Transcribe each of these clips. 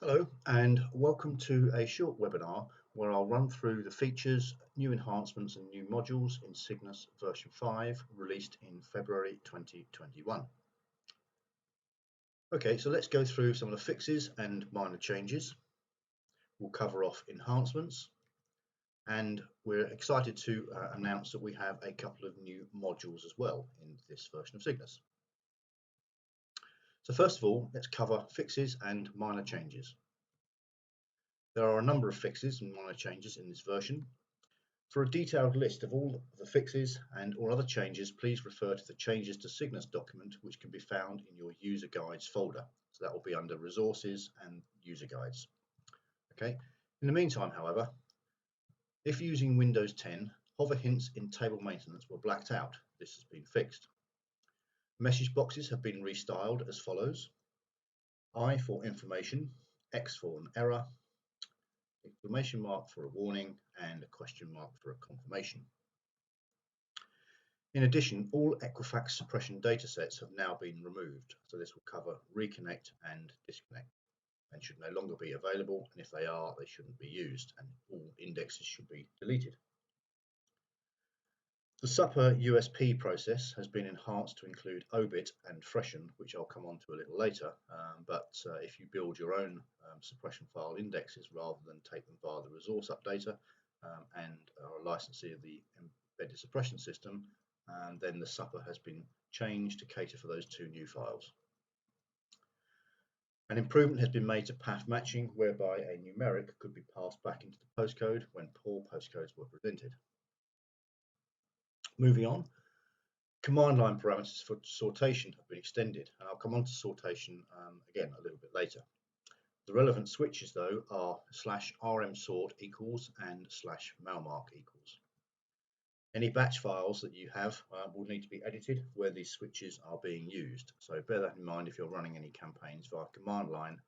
Hello and welcome to a short webinar where I'll run through the features, new enhancements and new modules in Cygnus version 5 released in February 2021. Okay, so let's go through some of the fixes and minor changes. We'll cover off enhancements and we're excited to announce that we have a couple of new modules as well in this version of Cygnus. So first of all, let's cover fixes and minor changes. There are a number of fixes and minor changes in this version. For a detailed list of all the fixes and or other changes, please refer to the Changes to Cygnus document, which can be found in your User Guides folder. So that will be under Resources and User Guides. Okay. In the meantime, however, if using Windows 10, hover hints in table maintenance were blacked out. This has been fixed. Message boxes have been restyled as follows: I for information, X for an error, exclamation mark for a warning, and a question mark for a confirmation. In addition, all Equifax suppression datasets have now been removed, so this will cover reconnect and disconnect and should no longer be available, and if they are, they shouldn't be used, and all indexes should be deleted. The supper USP process has been enhanced to include obit and freshen, which I'll come on to a little later, but if you build your own suppression file indexes rather than take them via the resource updater and are a licensee of the embedded suppression system, then the supper has been changed to cater for those two new files. An improvement has been made to path matching, whereby a numeric could be passed back into the postcode when poor postcodes were presented. Moving on, command line parameters for sortation have been extended, and I'll come on to sortation again a little bit later. The relevant switches though are /rmsort equals and /mailmark equals. Any batch files that you have will need to be edited where these switches are being used, so bear that in mind if you're running any campaigns via command line,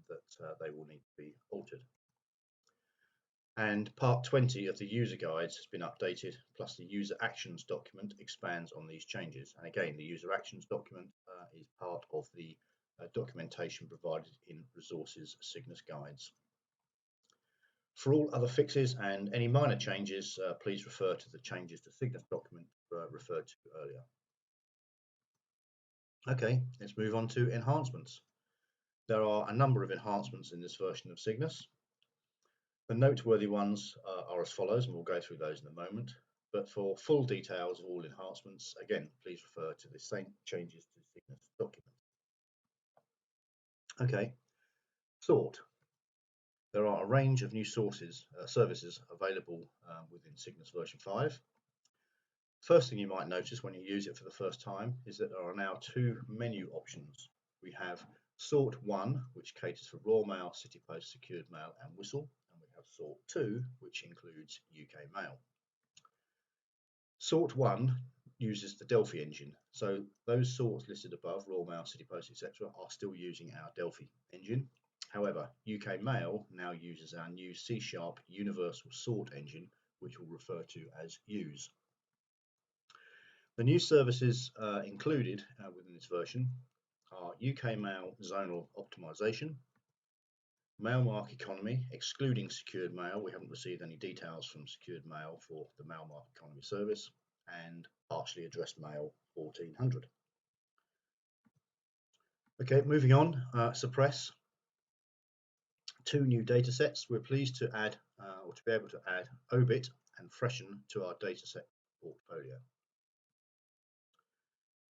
that they will need to be altered. And part 20 of the user guides has been updated, plus the user actions document expands on these changes. And again, the user actions document is part of the documentation provided in Resources Cygnus guides. For all other fixes and any minor changes, please refer to the Changes to Cygnus document referred to earlier. Okay, let's move on to enhancements. There are a number of enhancements in this version of Cygnus. The noteworthy ones are as follows, and we'll go through those in a moment. But for full details of all enhancements, again, please refer to the same Changes to Cygnus document. Okay, sort. There are a range of new services available within Cygnus version 5. First thing you might notice when you use it for the first time is that there are now two menu options. We have Sort 1, which caters for Raw Mail, City Post, Secured Mail and Whistle, and we have Sort 2, which includes UK Mail. Sort 1 uses the Delphi engine, so those sorts listed above, Raw Mail, City Post, etc., are still using our Delphi engine. However, UK Mail now uses our new C# Universal Sort engine, which we'll refer to as Use. The new services included within this version are UK Mail Zonal Optimization, Mailmark Economy, excluding Secured Mail. We haven't received any details from Secured Mail for the Mailmark Economy service, and Partially Addressed Mail 1400. Okay, moving on, suppress. Two new data sets. We're pleased to add, or to be able to add, obit and freshen to our dataset portfolio.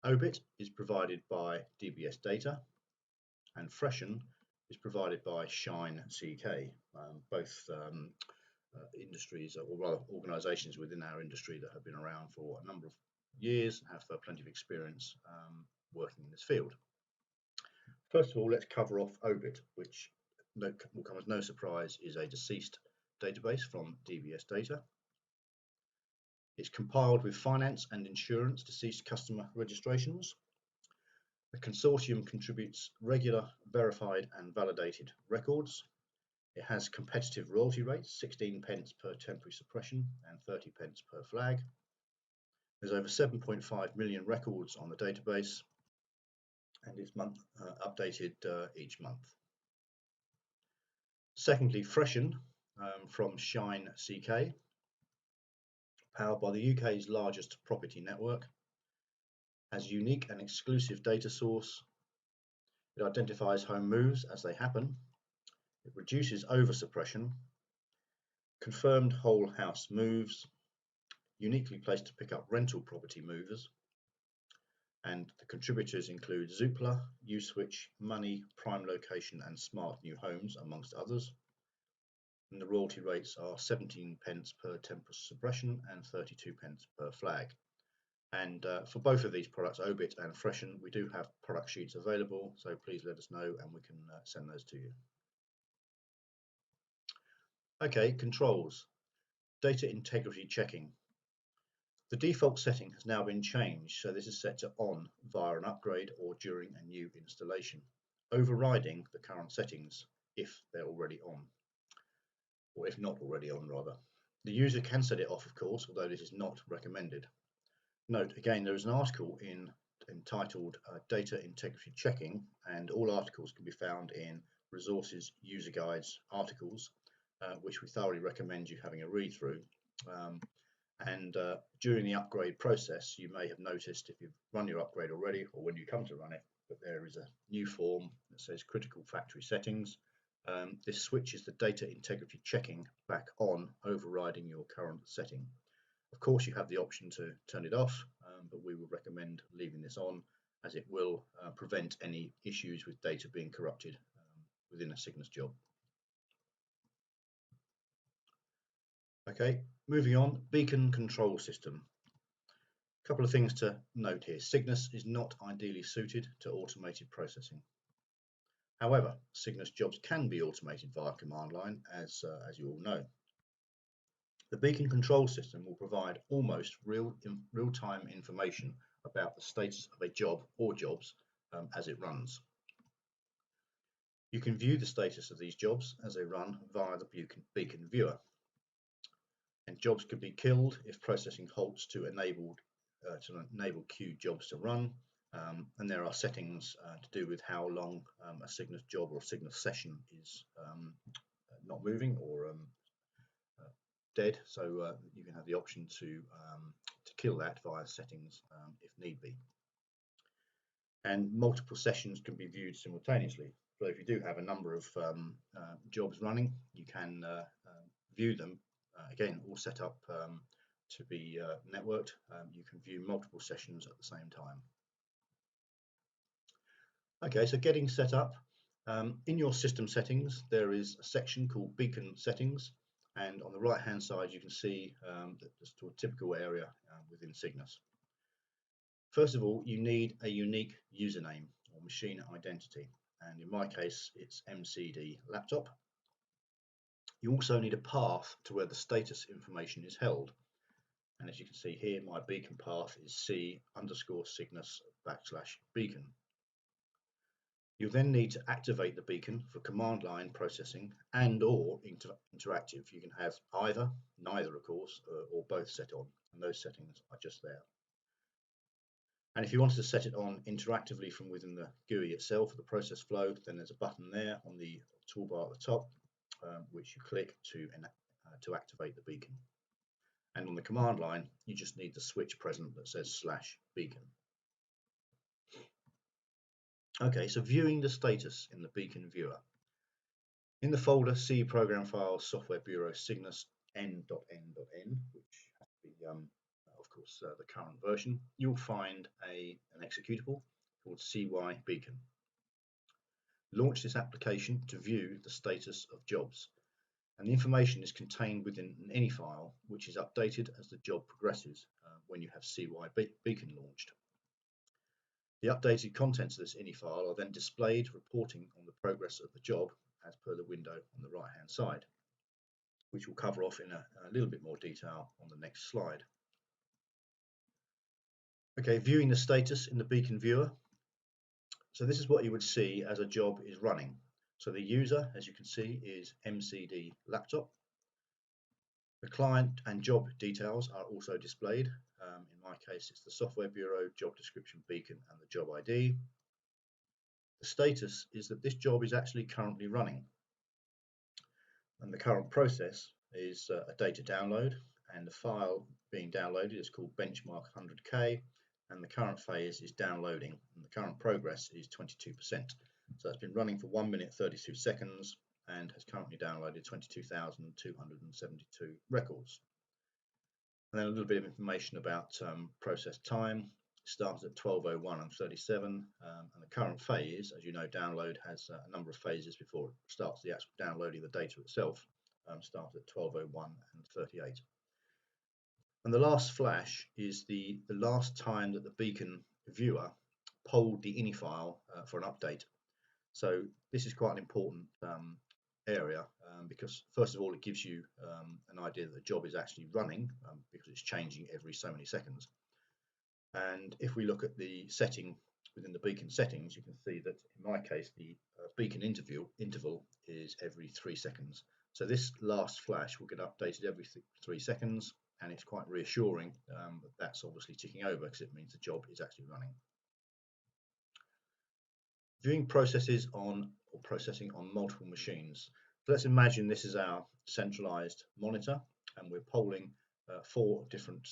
Obit is provided by DBS Data, and freshen is provided by Shine CK, both industries, or rather organisations within our industry that have been around for a number of years and have plenty of experience working in this field. First of all, let's cover off obit, which will come as no surprise is a deceased database from DBS Data. It's compiled with finance and insurance deceased customer registrations. The consortium contributes regular, verified and validated records. It has competitive royalty rates, 16 pence per temporary suppression and 30 pence per flag. There's over 7.5 million records on the database, and it's updated each month. Secondly, Freshen from Shine CK, powered by the UK's largest property network, has unique and exclusive data source. It identifies home moves as they happen. It reduces oversuppression, confirmed whole house moves, uniquely placed to pick up rental property movers, and the contributors include Zoopla, Uswitch, Money, Prime Location and Smart New Homes, amongst others. And the royalty rates are 17 pence per tempest suppression and 32 pence per flag. And for both of these products, Obit and Freshen, we do have product sheets available, so please let us know and we can send those to you. Okay, controls. Data integrity checking. The default setting has now been changed, so this is set to on via an upgrade or during a new installation, overriding the current settings if they're already on, or if not already on rather. The user can set it off, of course, although this is not recommended. Note again, there is an article entitled Data Integrity Checking, and all articles can be found in Resources User Guides articles, which we thoroughly recommend you having a read through. And during the upgrade process, you may have noticed if you've run your upgrade already or when you come to run it, that there is a new form that says critical factory settings. This switches the data integrity checking back on, overriding your current setting. Of course, you have the option to turn it off, but we would recommend leaving this on, as it will prevent any issues with data being corrupted within a Cygnus job. Okay, moving on, beacon control system. A couple of things to note here. Cygnus is not ideally suited to automated processing. However, Cygnus jobs can be automated via command line, as you all know. The beacon control system will provide almost real-time information about the status of a job or jobs as it runs. You can view the status of these jobs as they run via the beacon viewer. And jobs can be killed if processing halts to enable queued jobs to run. And there are settings to do with how long a Cygnus job or a Cygnus session is not moving or dead. So you can have the option to kill that via settings if need be. And multiple sessions can be viewed simultaneously. So if you do have a number of jobs running, you can view them. Again, all set up to be networked. You can view multiple sessions at the same time. Okay, so getting set up. In your system settings, there is a section called Beacon Settings, and on the right hand side you can see the typical area within Cygnus. First of all, you need a unique username or machine identity, and in my case it's MCD laptop. You also need a path to where the status information is held, and as you can see here, my beacon path is C_Cygnus /beacon. You'll then need to activate the beacon for command line processing and or interactive. You can have neither of course, or both set on, and those settings are just there. And if you wanted to set it on interactively from within the GUI itself, the process flow, then there's a button there on the toolbar at the top, which you click to activate the beacon. And on the command line, you just need the switch present that says /beacon. Okay, so viewing the status in the beacon viewer. In the folder C program files software bureau Cygnus n.n.n, which has to be of course the current version, you'll find an executable called CY beacon. Launch this application to view the status of jobs, and the information is contained within an ini file, which is updated as the job progresses when you have CY beacon launched. The updated contents of this ini file are then displayed, reporting on the progress of the job as per the window on the right hand side, which we'll cover off in a little bit more detail on the next slide. Okay, viewing the status in the beacon viewer. So this is what you would see as a job is running. So the user, as you can see, is MCD laptop. The client and job details are also displayed. In my case, it's the software bureau, job description beacon, and the job ID. The status is that this job is actually currently running. And the current process is a data download, and the file being downloaded is called benchmark 100K, and the current phase is downloading, and the current progress is 22%. So it's been running for 1 minute 32 seconds and has currently downloaded 22,272 records. And then a little bit of information about process time. It starts at 12:01 and 37, and the current phase, as you know, download has a number of phases before it starts the actual downloading the data itself. Starts at 12:01 and 38. And the last flash is the last time that the beacon viewer polled the ini file for an update. So this is quite an important area because first of all it gives you an idea that the job is actually running because it's changing every so many seconds. And if we look at the setting within the beacon settings, you can see that in my case the beacon interval is every 3 seconds. So this last flash will get updated every 3 seconds, and it's quite reassuring that that's obviously ticking over because it means the job is actually running. Viewing processes on or processing on multiple machines. So let's imagine this is our centralized monitor and we're polling 4 different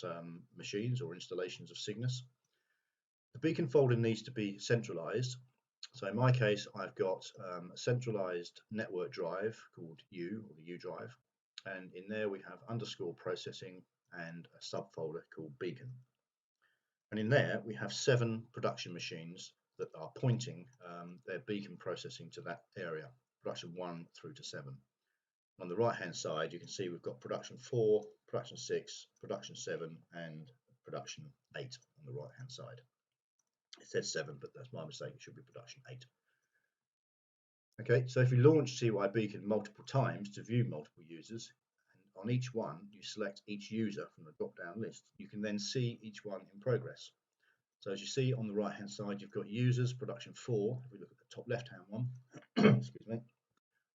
machines or installations of Cygnus. The beacon folder needs to be centralized. So in my case, I've got a centralized network drive called U, or the U drive, and in there we have underscore processing and a subfolder called beacon. And in there we have 7 production machines that are pointing their beacon processing to that area, production 1 through to 7. On the right hand side you can see we've got production 4, production 6, production 7 and production 8 on the right hand side. It says 7, but that's my mistake, it should be production 8. Okay, so if you launch CY Beacon multiple times to view multiple users, and on each one you select each user from the drop down list, you can then see each one in progress. So as you see on the right hand side you've got users, production 4, if we look at the top left hand one, excuse me,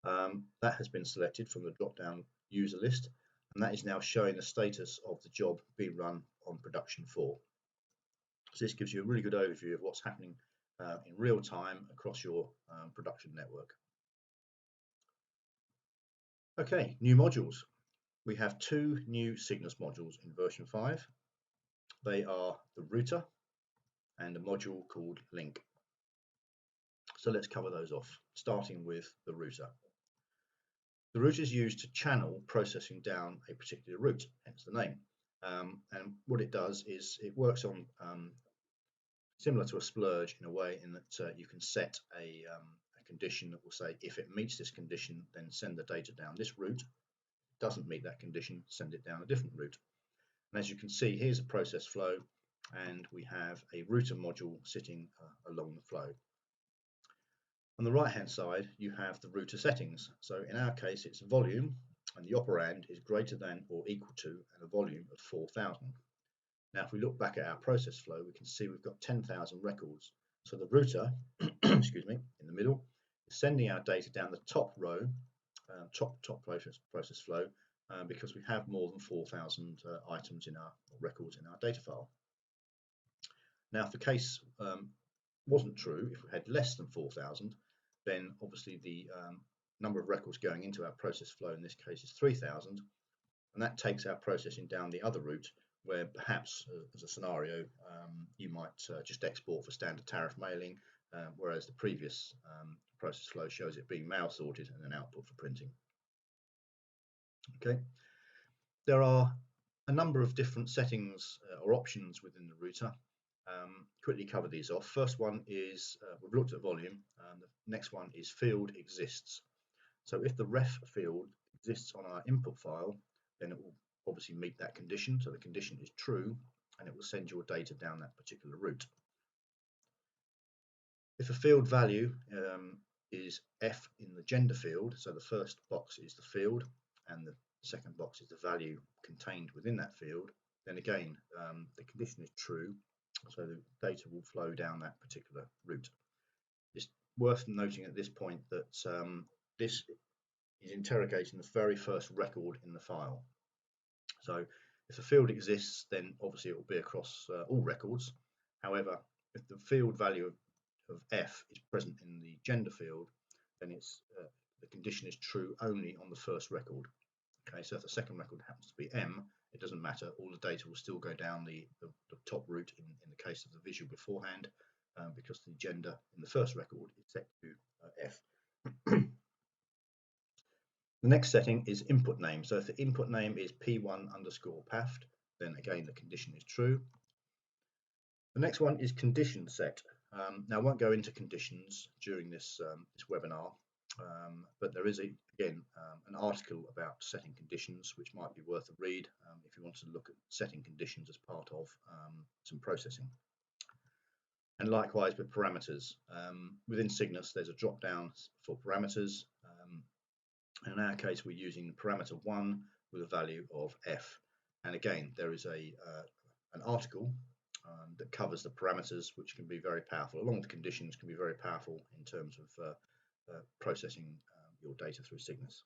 that has been selected from the drop down user list, and that is now showing the status of the job being run on production 4. So this gives you a really good overview of what's happening in real time across your production network. Okay, new modules. We have 2 new Cygnus modules in version 5. They are the router and a module called link. So let's cover those off, starting with the router. The router is used to channel processing down a particular route, hence the name. And what it does is it works on similar to a splurge in a way in that you can set a condition that will say if it meets this condition then send the data down this route. If it doesn't meet that condition, send it down a different route. And as you can see, here's a process flow and we have a router module sitting along the flow. On the right hand side you have the router settings. So in our case it's volume, and the operand is greater than or equal to and a volume of 4,000. Now if we look back at our process flow we can see we've got 10,000 records. So the router excuse me, in the middle is sending our data down the top row, top process flow because we have more than 4,000 items in our records in our data file. Now if the case wasn't true, if we had less than 4,000, then obviously the number of records going into our process flow in this case is 3,000, and that takes our processing down the other route where perhaps as a scenario you might just export for standard tariff mailing, whereas the previous process flow shows it being mail sorted and then output for printing. Okay, there are a number of different settings or options within the router. Quickly cover these off. First one is we've looked at volume. The next one is field exists. So if the ref field exists on our input file, then it will obviously meet that condition. So the condition is true and it will send your data down that particular route. If a field value is F in the gender field, so the first box is the field and the second box is the value contained within that field, then again the condition is true, so the data will flow down that particular route. It's worth noting at this point that this is interrogating the very first record in the file. So if the field exists, then obviously it will be across all records. However, if the field value of F is present in the gender field, then it's the condition is true only on the first record. Okay, so if the second record happens to be M, it doesn't matter. All the data will still go down the top route in the case of the visual beforehand, because the gender in the first record is set to F. The next setting is input name. So if the input name is P1_PAFT, then again the condition is true. The next one is condition set. Now I won't go into conditions during this webinar, but there is again an article about setting conditions which might be worth a read if you want to look at setting conditions as part of some processing. And likewise with parameters. Within Cygnus there's a drop down for parameters. In our case we're using parameter 1 with a value of F, and again there is an article that covers the parameters, which can be very powerful, along with conditions, can be very powerful in terms of processing your data through Cygnus.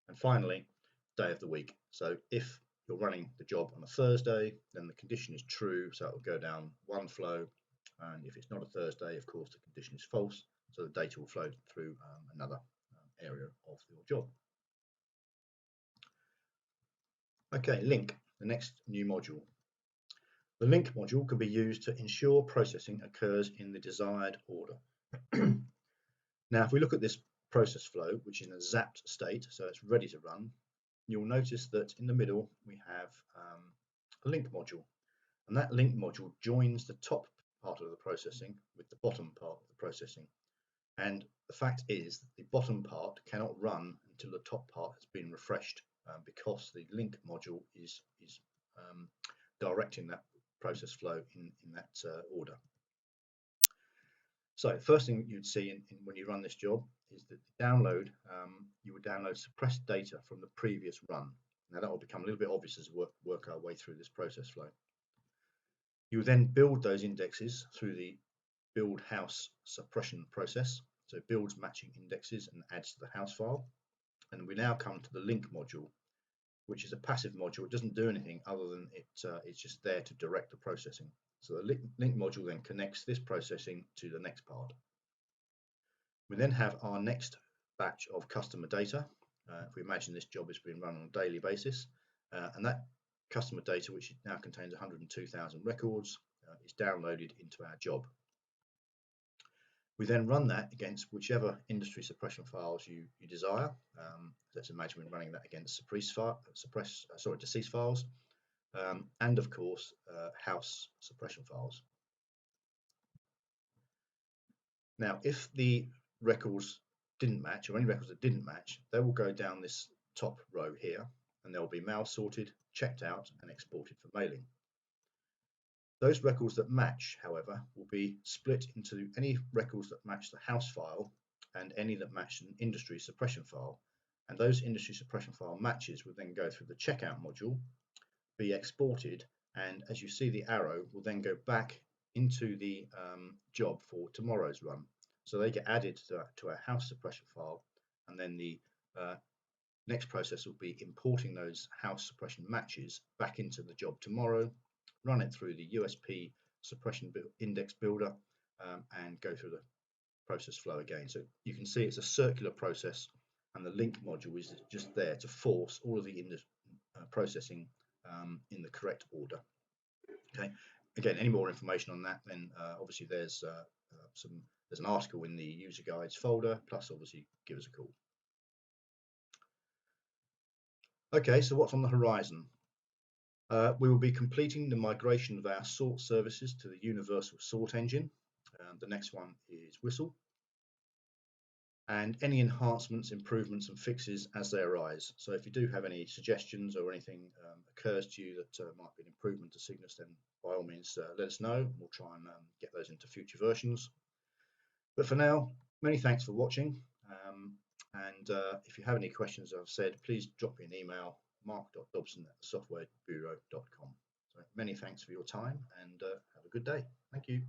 And finally, day of the week. So if you're running the job on a Thursday, then the condition is true, so it will go down one flow, and if it's not a Thursday, of course the condition is false, so the data will flow through another area of your job. Okay, link, the next new module. The link module can be used to ensure processing occurs in the desired order. Now, if we look at this process flow, which is in a zapped state, so it's ready to run, you'll notice that in the middle we have a link module, and that link module joins the top part of the processing with the bottom part of the processing. And the fact is that the bottom part cannot run until the top part has been refreshed, because the link module is directing that process flow in that order. So first thing you'd see when you run this job is that the download, you would download suppressed data from the previous run. Now that will become a little bit obvious as we work our way through this process flow. You will then build those indexes through the build house suppression process. So it builds matching indexes and adds to the house file. And we now come to the link module, which is a passive module. It doesn't do anything other than it's just there to direct the processing. So the link module then connects this processing to the next part. We then have our next batch of customer data. If we imagine this job is being run on a daily basis, and that customer data, which now contains 102,000 records, is downloaded into our job. We then run that against whichever industry suppression files you desire. Let's imagine we're running that against deceased files, and of course house suppression files. Now, if the records didn't match, or any records that didn't match, they will go down this top row here, and they'll be mail sorted, checked out, and exported for mailing. Those records that match, however, will be split into any records that match the house file and any that match an industry suppression file. And those industry suppression file matches will then go through the checkout module, be exported, and as you see the arrow, will then go back into the job for tomorrow's run. So they get added to our house suppression file, and then the next process will be importing those house suppression matches back into the job tomorrow, run it through the USP suppression index builder, and go through the process flow again. So you can see it's a circular process, and the link module is just there to force all of the processing in the correct order. Okay. Again, any more information on that, then obviously there's an article in the user guides folder, plus obviously give us a call. Okay, so what's on the horizon? We will be completing the migration of our sort services to the universal sort engine. The next one is Whistle. And any enhancements, improvements and fixes as they arise. So if you do have any suggestions or anything occurs to you that might be an improvement to Cygnus, then by all means let us know. We'll try and get those into future versions. But for now, many thanks for watching. And if you have any questions, as I've said, please drop me an email, mark.dobson@softwarebureau.com. So many thanks for your time, and have a good day. Thank you.